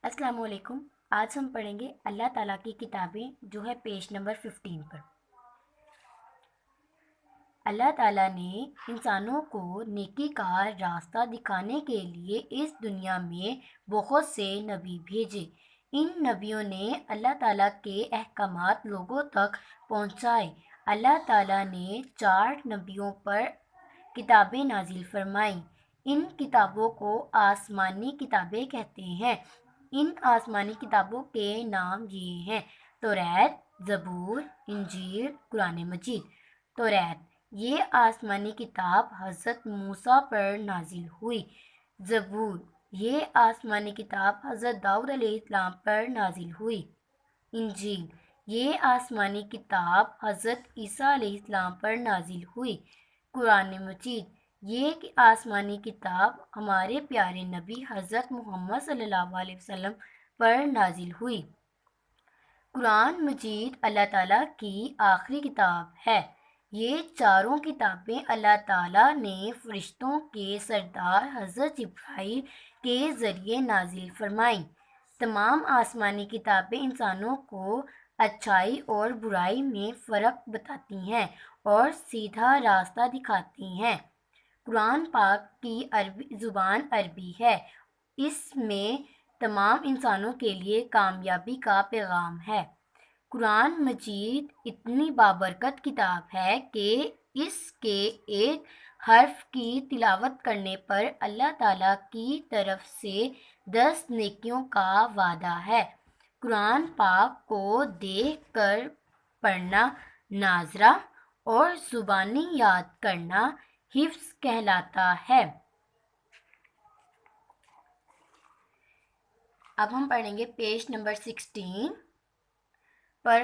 السلام علیکم۔ آج ہم پڑھیں گے اللہ تعالیٰ کی کتابیں جو ہے پیج نمبر 15 پر۔ اللہ تعالیٰ نے انسانوں کو نیکی کا راستہ دکھانے کے لیے اس دنیا میں بہت سے نبی بھیجے۔ ان نبیوں نے اللہ تعالیٰ کے احکامات لوگوں تک پہنچائے۔ اللہ تعالیٰ نے 4 نبیوں پر کتابیں نازل فرمائیں۔ ان کتابوں کو آسمانی کتابیں کہتے ہیں۔ ان آسمانی کتابوں کے نام یہ ہیں: توریت، زبور، انجیل، قرآن مجید۔ توریت یہ آسمانی کتاب حضرت موسیٰ پر نازل ہوئی۔ زبور یہ آسمانی کتاب حضرت داؤد علیہ السلام پر نازل ہوئی۔ انجیل یہ آسمانی کتاب حضرت عیسیٰ علیہ السلام پر نازل ہوئی۔ قرآن مجید یہ آسمانی کتاب ہمارے پیارے نبی حضرت محمد صلی اللہ علیہ وسلم پر نازل ہوئی۔ قرآن مجید اللہ تعالیٰ کی آخری کتاب ہے۔ یہ چاروں کتابیں اللہ تعالیٰ نے فرشتوں کے سردار حضرت جبرائیل کے ذریعے نازل فرمائیں۔ تمام آسمانی کتابیں انسانوں کو اچھائی اور برائی میں فرق بتاتی ہیں اور سیدھا راستہ دکھاتی ہیں۔ قرآن پاک کی زبان عربی ہے۔ اس میں تمام انسانوں کے لیے کامیابی کا پیغام ہے۔ قرآن مجید اتنی بابرکت کتاب ہے کہ اس کے ایک حرف کی تلاوت کرنے پر اللہ تعالیٰ کی طرف سے 10 نیکیوں کا وعدہ ہے۔ قرآن پاک کو دیکھ کر پڑھنا ناظرہ اور زبانی یاد کرنا حفظ کہلاتا ہے۔ اب ہم پڑھیں گے پیج نمبر 16 پر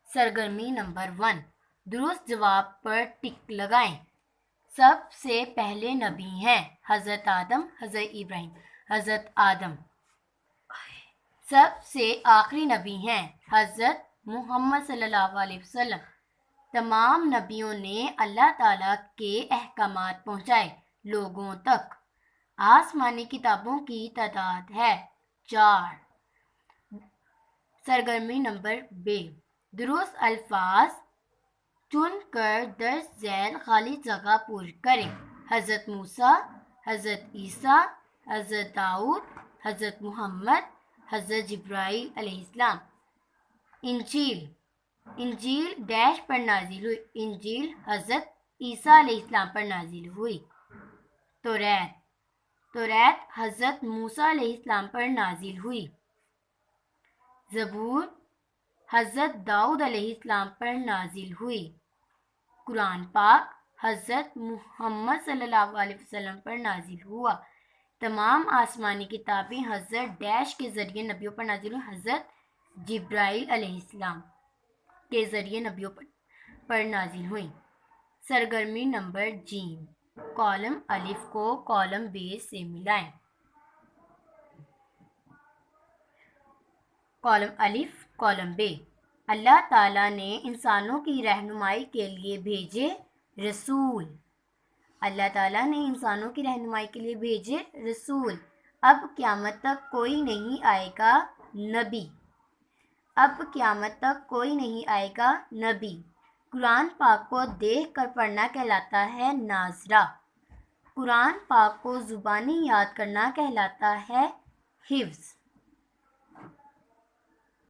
سرگرمی نمبر 1۔ درست جواب پر ٹک لگائیں۔ سب سے پہلے نبی ہیں حضرت آدم، حضرت ابراہیم، حضرت آدم۔ سب سے آخری نبی ہیں حضرت محمد صلی اللہ علیہ وسلم۔ تمام نبیوں نے اللہ تعالیٰ کے احکامات پہنچائے لوگوں تک۔ آسمانی کتابوں کی تعداد ہے 4۔ سرگرمی نمبر 2۔ درست الفاظ چن کر درج ذیل خالی جگہ پر کریں۔ حضرت موسیٰ، حضرت عیسیٰ، حضرت داؤد، حضرت محمد، حضرت جبرائیل علیہ السلام۔ انجیل انجیل ڈیش پر نازل ہوئی۔ انجیل حضرت عیسیٰ علیہ السلام پر نازل ہوئی۔ توریت توریت حضرت موسیٰ علیہ السلام پر نازل ہوئی۔ زبور حضرت داؤد علیہ السلام پر نازل ہوئی۔ قرآن پاک حضرت محمد صلی اللہ علیہ وسلم پر نازل ہوا۔ تمام آسمانی کتابیں حضرت ڈیش کے ذریعے نبیوں پر نازل ہوئی۔ حضرت جبرائیل علیہ السلام کے ذریعے نبیوں پر نازل ہوئی۔ سرگرمی نمبر ج۔ کالم الف کو کالم ب سے ملائیں۔ کالم الف، کالم ب۔ اللہ تعالیٰ نے انسانوں کی رہنمائی کے لیے بھیجے رسول۔ اللہ تعالیٰ نے انسانوں کی رہنمائی کے لیے بھیجے رسول۔ اب قیامت تک کوئی نہیں آئے گا نبی۔ اب قیامت تک کوئی نہیں آئے گا نبی۔ قرآن پاک کو دیکھ کر پڑھنا کہلاتا ہے ناظرہ۔ قرآن پاک کو زبانی یاد کرنا کہلاتا ہے حفظ۔